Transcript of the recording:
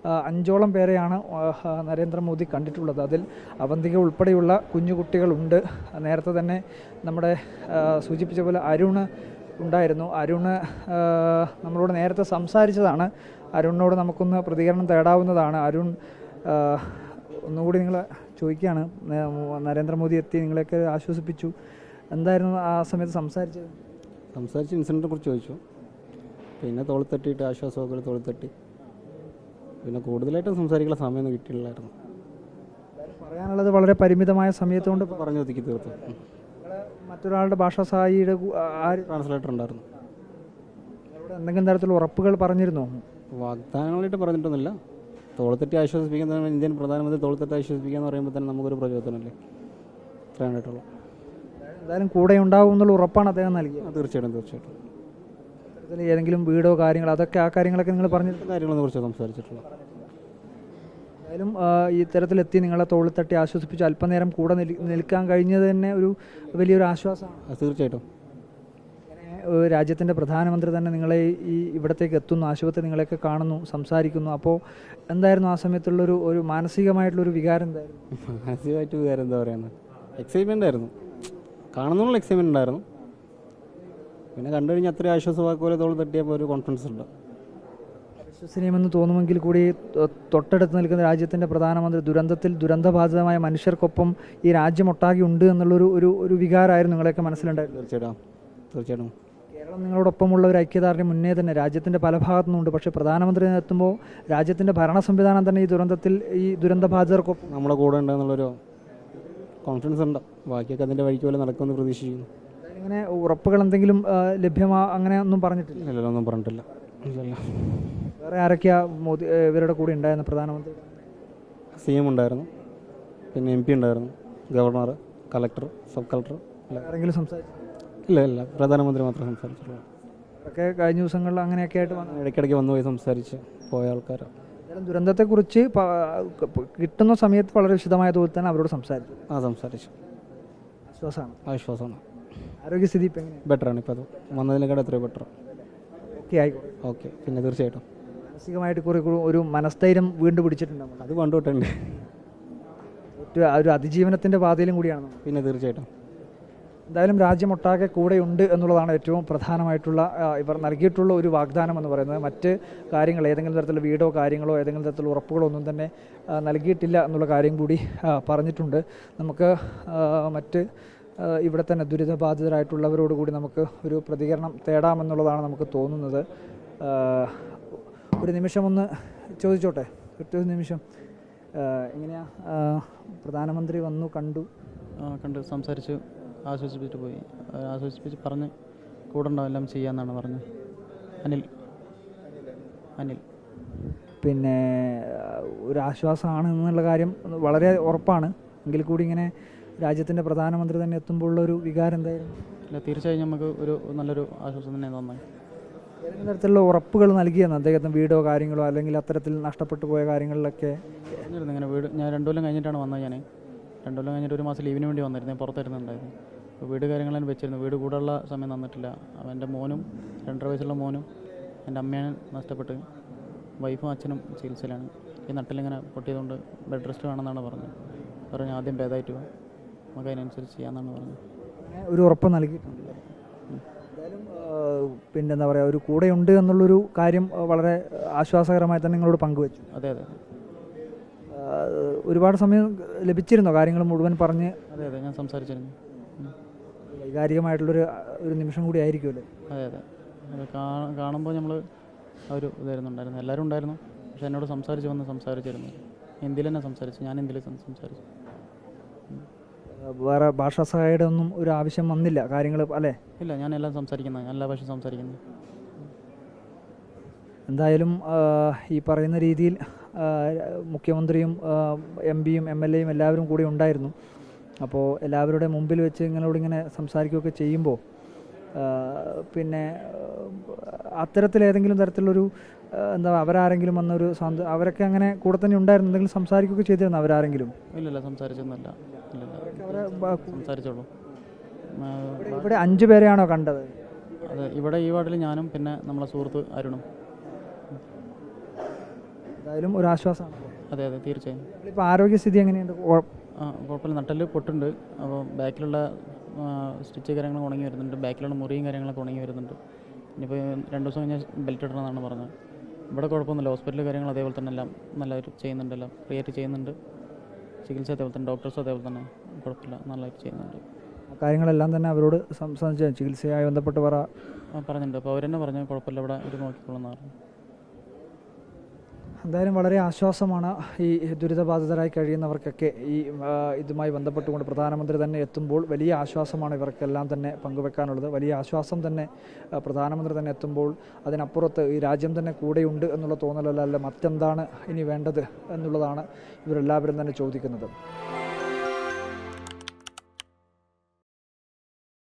5ഓളം പേരെയാണ് നരേന്ദ്രമോദി കണ്ടിട്ടുള്ളത്. അതിൽ അവന്തിക ഉൾപ്പെടെയുള്ള കുഞ്ഞുകുട്ടികളുണ്ട്. നേരത്തെ തന്നെ നമ്മുടെ സൂചിപ്പിച്ച പോലെ അരുണ് ഉണ്ടായിരുന്നു. അരുണ് നമ്മളോട് നേരത്തെ സംസാരിച്ചതാണ്. അരുണിനോട് നമുക്കൊന്ന് പ്രതികരണം തേടാവുന്നതാണ്. അരുൺ, ഒന്നുകൂടി നിങ്ങൾ ചോദിക്കുകയാണ്, നരേന്ദ്രമോദി എത്തി നിങ്ങളെയൊക്കെ ആശ്വസിപ്പിച്ചു, എന്തായിരുന്നു ആ സമയത്ത് സംസാരിച്ചത്? ഇൻസിഡൻറ്റിനെ കുറിച്ച് ചോദിച്ചു, പിന്നെ തോളിത്തട്ടിയിട്ട് ആശ്വാസമൊക്കെ തോളിത്തട്ടി, പിന്നെ കൂടുതലായിട്ടും സംസാരിക്കാനുള്ള സമയമൊന്നും കിട്ടിയില്ലായിരുന്നു. പറയാനുള്ളത് വളരെ പരിമിതമായ സമയത്തുകൊണ്ട് പറഞ്ഞു ഒതുക്കി തീർത്തു. മറ്റൊരാളുടെ ഭാഷാ സഹായിയുടെ ട്രാൻസ്ലേറ്റർ ഉണ്ടായിരുന്നു. എന്തെങ്കിലും തരത്തിലുള്ള ഉറപ്പുകൾ പറഞ്ഞിരുന്നോ? വാഗ്ദാനങ്ങളായിട്ട് പറഞ്ഞിട്ടൊന്നുമില്ല. തോളിത്തട്ടി ആശ്വസിപ്പിക്കുന്ന ഇന്ത്യൻ പ്രധാനമന്ത്രി തോളിത്തട്ടി ആശ്വസിപ്പിക്കുക എന്ന് പറയുമ്പോൾ തന്നെ നമുക്കൊരു പ്രചോദനമല്ലേ, പറയാനായിട്ടുള്ളൂ. എന്തായാലും കൂടെ ഉണ്ടാവും എന്നുള്ള ഉറപ്പാണ് അദ്ദേഹം നൽകിയത്. തീർച്ചയായിട്ടും. ഏതെങ്കിലും വീടോ കാര്യങ്ങളോ അതൊക്കെ ആ കാര്യങ്ങളൊക്കെ നിങ്ങൾ പറഞ്ഞിട്ട് കാര്യങ്ങളെ കുറിച്ച് സംസാരിച്ചിട്ടുള്ളൂ. എന്തായാലും ഈ തരത്തിലെത്തി നിങ്ങളെ തോളിത്തട്ടി ആശ്വസിപ്പിച്ച് അല്പനേരം കൂടെ നിൽക്കാൻ കഴിഞ്ഞത് തന്നെ ഒരു വലിയൊരു ആശ്വാസമാണ്. തീർച്ചയായിട്ടും. രാജ്യത്തിൻ്റെ പ്രധാനമന്ത്രി തന്നെ നിങ്ങളെ ഈ ഇവിടത്തേക്ക് എത്തുന്നു, ആശുപത്രി നിങ്ങളെയൊക്കെ കാണുന്നു, സംസാരിക്കുന്നു. അപ്പോൾ എന്തായിരുന്നു ആ സമയത്തുള്ളൊരു മാനസികമായിട്ടുള്ളൊരു വികാരം? എന്തായിരുന്നു മാനസികമായിട്ട് വികാരം? എന്താ പറയുന്നത്, എക്സൈറ്റ്മെൻ്റ് ആയിരുന്നു. കാണുന്നുള്ള എക്സൈറ്റ്മെൻ്റ് ഉണ്ടായിരുന്നു. പിന്നെ കണ്ടു കഴിഞ്ഞാൽ അത്രയും ആശ്വാസവാക്കുപോലെ തോൾ തട്ടിയപ്പോൾ ഒരു കോൺഫിഡൻസ് ഉണ്ട്. വിശ്വസനീയമെന്ന് തോന്നുമെങ്കിൽ കൂടി തൊട്ടടുത്ത് നിൽക്കുന്ന രാജ്യത്തിൻ്റെ പ്രധാനമന്ത്രി ദുരന്തബാധിതമായ മനുഷ്യർക്കൊപ്പം ഈ രാജ്യമൊട്ടാകെ ഉണ്ട് എന്നുള്ളൊരു വികാരമായിരുന്നു നിങ്ങളെയൊക്കെ മനസ്സിലുണ്ടായിരുന്നു. തീർച്ചയായിട്ടും. കേരളം നിങ്ങളോടൊപ്പമുള്ള ഒരു ഐക്യദാർഢ്യം മുന്നേ തന്നെ രാജ്യത്തിൻ്റെ പല ഭാഗത്തുനിന്നുണ്ട്. പക്ഷേ പ്രധാനമന്ത്രി എത്തുമ്പോൾ രാജ്യത്തിൻ്റെ ഭരണ സംവിധാനം തന്നെ ഈ ദുരന്തബാധിതർക്കൊപ്പം നമ്മുടെ കൂടെ ഉണ്ടെന്നുള്ളൊരു കോൺഫിഡൻസ് ഉണ്ട്. ബാക്കിയൊക്കെ അതിൻ്റെ വഴിക്ക് പോലെ നടക്കുമെന്ന് പ്രതീക്ഷിക്കുന്നു. ഇങ്ങനെ ഉറപ്പുകൾ എന്തെങ്കിലും അങ്ങനെ ഒന്നും പറഞ്ഞിട്ടില്ല? ഇല്ലല്ലോ, ഒന്നും പറഞ്ഞിട്ടില്ല. വേറെ ആരൊക്കെയാ മോദി ഇവരുടെ കൂടെ ഉണ്ടായിരുന്നു? പ്രധാനമന്ത്രി CM ഉണ്ടായിരുന്നു, പിന്നെ MP ഉണ്ടായിരുന്നു, ഗവർണർ, കളക്ടർ, സബ് കളക്ടർ. ആരെങ്കിലും സംസാരിച്ചു? ഇല്ല, പ്രധാനമന്ത്രി മാത്രമേ സംസാരിച്ചുള്ളൂ. ഒക്കെ കഴിഞ്ഞ ദിവസങ്ങളിൽ അങ്ങനെയൊക്കെ ആയിട്ട് ഇടയ്ക്കിടയ്ക്ക് വന്നുപോയി സംസാരിച്ച് പോയ ആൾക്കാർ. ദുരന്തത്തെക്കുറിച്ച് കിട്ടുന്ന സമയത്ത് വളരെ വിശദമായ തോതിൽ തന്നെ അവരോട് സംസാരിച്ചു. സംസാരിച്ചു. ആശ്വാസമാണ്. ആരോഗ്യസ്ഥിതി ഇപ്പം എങ്ങനെയാണ്? ബെറ്ററാണ്. ഇപ്പോൾ അത് വന്നതിനേക്കാൾ എത്രയോ ബെറ്റർ. ഓക്കെ. പിന്നെ തീർച്ചയായിട്ടും മാനസികമായിട്ട് ഒരു മനസ്ഥൈര്യം വീണ്ടും പിടിച്ചിട്ടുണ്ടാവും. അത് പണ്ടുതൊട്ടുണ്ട്. ഒരു അതിജീവനത്തിൻ്റെ പാതയിലും കൂടിയാണ്. പിന്നെ തീർച്ചയായിട്ടും. എന്തായാലും രാജ്യമൊട്ടാകെ കൂടെയുണ്ട് എന്നുള്ളതാണ് ഏറ്റവും പ്രധാനമായിട്ടുള്ള ഇവർ നൽകിയിട്ടുള്ള ഒരു വാഗ്ദാനം എന്ന് പറയുന്നത്. മറ്റ് കാര്യങ്ങൾ, ഏതെങ്കിലും തരത്തിലുള്ള വീടോ കാര്യങ്ങളോ ഏതെങ്കിലും തരത്തിലുള്ള ഉറപ്പുകളോ ഒന്നും തന്നെ നൽകിയിട്ടില്ല എന്നുള്ള കാര്യം കൂടി പറഞ്ഞിട്ടുണ്ട്. നമുക്ക് മറ്റ് ഇവിടെ തന്നെ ദുരിതബാധിതരായിട്ടുള്ളവരോട് കൂടി നമുക്ക് ഒരു പ്രതികരണം തേടാമെന്നുള്ളതാണ് നമുക്ക് തോന്നുന്നത്. ഒരു നിമിഷം ഒന്ന് ചോദിച്ചോട്ടെ, ഒരു നിമിഷം. എങ്ങനെയാ, പ്രധാനമന്ത്രി വന്നു, കണ്ടു സംസാരിച്ചു, ആശ്വസിപ്പിച്ചിട്ട് പോയി. ആശ്വസിപ്പിച്ച് പറഞ്ഞ് കൂടെ ഉണ്ടാവും, എല്ലാം ചെയ്യാമെന്നാണ് പറഞ്ഞത്. അനിൽ പിന്നെ ഒരു ആശ്വാസമാണ് എന്നുള്ള കാര്യം വളരെ ഉറപ്പാണ്. എങ്കിൽ കൂടി ഇങ്ങനെ രാജ്യത്തിൻ്റെ പ്രധാനമന്ത്രി തന്നെ എത്തുമ്പോഴുള്ളൊരു വികാരം എന്തായിരുന്നു? ഇല്ല, തീർച്ചയായും നമുക്ക് ഒരു നല്ലൊരു ആശ്വാസം തന്നെ തോന്നി. ഏതെങ്കിലും തരത്തിലുള്ള ഉറപ്പുകൾ നൽകിയെന്ന് അദ്ദേഹത്തിന്, വീടോ കാര്യങ്ങളോ അല്ലെങ്കിൽ അത്തരത്തിൽ നഷ്ടപ്പെട്ടു പോയ കാര്യങ്ങളിലൊക്കെ? പറഞ്ഞിരുന്നു ഇങ്ങനെ വീട്, ഞാൻ 2 കൊല്ലം കഴിഞ്ഞിട്ടാണ് വന്നത്. ഞാൻ 2 കൊല്ലം കഴിഞ്ഞിട്ട് 1 മാസം ലീവിന് വേണ്ടി വന്നിരുന്നു, പുറത്തായിരുന്നുണ്ടായിരുന്നു. അപ്പോൾ വീട് കാര്യങ്ങളാണ് വെച്ചിരുന്നു. വീട് കൂടുള്ള സമയം തന്നിട്ടില്ല. അപ്പോൾ എൻ്റെ മോനും 2.5 വയസ്സുള്ള മോനും എൻ്റെ അമ്മയാണ് നഷ്ടപ്പെട്ട്, വൈഫും അച്ഛനും ചികിത്സയിലാണ്. ഈ നട്ടിലിങ്ങനെ പൊട്ടിയതുകൊണ്ട് ബെഡ് റെസ്റ്റ് വേണമെന്നാണ് പറഞ്ഞു ആദ്യം ഭേദമായിട്ട് നമുക്ക് അതിനനുസരിച്ച് ചെയ്യാമെന്നാണ് പറഞ്ഞത്. ഒരു ഉറപ്പ് നൽകിയിട്ടുണ്ട്. എന്തായാലും പിന്നെ എന്താ പറയുക, ഒരു കൂടെയുണ്ട് എന്നുള്ളൊരു കാര്യം വളരെ ആശ്വാസകരമായി തന്നെ നിങ്ങളോട് പങ്കുവച്ചു. അതെ. ഒരുപാട് സമയം ലഭിച്ചിരുന്നോ കാര്യങ്ങൾ മുഴുവൻ പറഞ്ഞ്? അതെ, ഞാൻ സംസാരിച്ചിരുന്നു. വൈകാരികമായിട്ടുള്ളൊരു നിമിഷം കൂടി ആയിരിക്കുമല്ലോ. അതെ. കാണുമ്പോൾ നമ്മൾ ഒരു ഇതായിരുന്നുണ്ടായിരുന്നു, എല്ലാവരും ഉണ്ടായിരുന്നു. പക്ഷെ എന്നോട് സംസാരിച്ചിരുന്നു. ഹിന്ദിയിൽ തന്നെ സംസാരിച്ചു, ഞാൻ ഹിന്ദിയിൽ സംസാരിച്ചു. വേറെ ഭാഷാ സഹായിയുടെ ഒന്നും ഒരു ആവശ്യം വന്നില്ല കാര്യങ്ങൾ അല്ലേ? ഇല്ല, ഞാൻ എല്ലാം സംസാരിക്കുന്നത്, ഞാൻ എല്ലാ ഭാഷയും സംസാരിക്കുന്നത്. എന്തായാലും ഈ പറയുന്ന രീതിയിൽ മുഖ്യമന്ത്രിയും MP-യും MLA-യും എല്ലാവരും കൂടി ഉണ്ടായിരുന്നു. അപ്പോൾ എല്ലാവരുടെ മുമ്പിൽ വെച്ച് ഇങ്ങനെ സംസാരിക്കുകയൊക്കെ ചെയ്യുമ്പോൾ പിന്നെ അത്തരത്തിലേതെങ്കിലും തരത്തിലുള്ളൊരു അവരാരെങ്കിലും വന്നൊരു അവരൊക്കെ അങ്ങനെ കൂടെ തന്നെ ഉണ്ടായിരുന്നു, എന്തെങ്കിലും സംസാരിക്കുകയൊക്കെ ചെയ്തിരുന്നു അവരാരെങ്കിലും? ഇല്ല, സംസാരിച്ചൊന്നുമില്ല. സംസാരിച്ചോളൂ. ഇവിടെ 5 പേരെയാണോ കണ്ടത്? അതെ, ഇവിടെ ഈ വാർഡിൽ ഞാനും പിന്നെ നമ്മളെ സുഹൃത്ത് അരുണും. എന്തായാലും ഒരു ആശ്വാസമാണ്. അതെ അതെ തീർച്ചയായും. ഇപ്പോൾ ആരോഗ്യസ്ഥിതി എങ്ങനെയുണ്ട്? കുഴപ്പമില്ല. നട്ടല് പൊട്ടുണ്ട്. അപ്പോൾ ബാക്കിലുള്ള സ്റ്റിച്ച് കാര്യങ്ങളൊക്കെ ഉണങ്ങി വരുന്നുണ്ട്. ബാക്കിലുള്ള മുറിയും കാര്യങ്ങളൊക്കെ ഉണങ്ങി വരുന്നുണ്ട്. ഇനിയിപ്പോൾ 2 ദിവസം കഴിഞ്ഞാൽ ബെൽറ്റ് ഇടണമെന്നാണ് പറഞ്ഞത്. ഇവിടെ കുഴപ്പമൊന്നുമില്ല. ഹോസ്പിറ്റൽ കാര്യങ്ങൾ അതേപോലെ തന്നെ എല്ലാം നല്ലതായിട്ട് ചെയ്യുന്നുണ്ട്. എല്ലാം ഫ്രീ ആയിട്ട് ചെയ്യുന്നുണ്ട്. ചികിത്സ അതേപോലെ തന്നെ ഡോക്ടേഴ്സും അതേപോലെ തന്നെ കുഴപ്പമില്ല, നല്ലതായിട്ട് ചെയ്യുന്നുണ്ട്. കാര്യങ്ങളെല്ലാം തന്നെ അവരോട് സംസാരിച്ച് ചികിത്സയുമായി ബന്ധപ്പെട്ട് പറഞ്ഞിട്ടുണ്ട്. അപ്പോൾ അവർ തന്നെ പറഞ്ഞു കുഴപ്പമില്ല, ഇവിടെ ഒരു നോക്കിക്കൊള്ളുന്ന പറഞ്ഞു. എന്തായാലും വളരെ ആശ്വാസമാണ് ഈ ദുരിതബാധിതരായി കഴിയുന്നവർക്കൊക്കെ. ഈ ഇതുമായി ബന്ധപ്പെട്ടുകൊണ്ട് പ്രധാനമന്ത്രി തന്നെ എത്തുമ്പോൾ വലിയ ആശ്വാസമാണ് ഇവർക്കെല്ലാം തന്നെ പങ്കുവെക്കാനുള്ളത്. വലിയ ആശ്വാസം തന്നെ പ്രധാനമന്ത്രി തന്നെ എത്തുമ്പോൾ. അതിനപ്പുറത്ത് ഈ രാജ്യം തന്നെ കൂടെയുണ്ട് എന്നുള്ള തോന്നലല്ല, മറ്റെന്താണ് ഇനി വേണ്ടത് എന്നുള്ളതാണ് ഇവരെല്ലാവരും തന്നെ ചോദിക്കുന്നത്.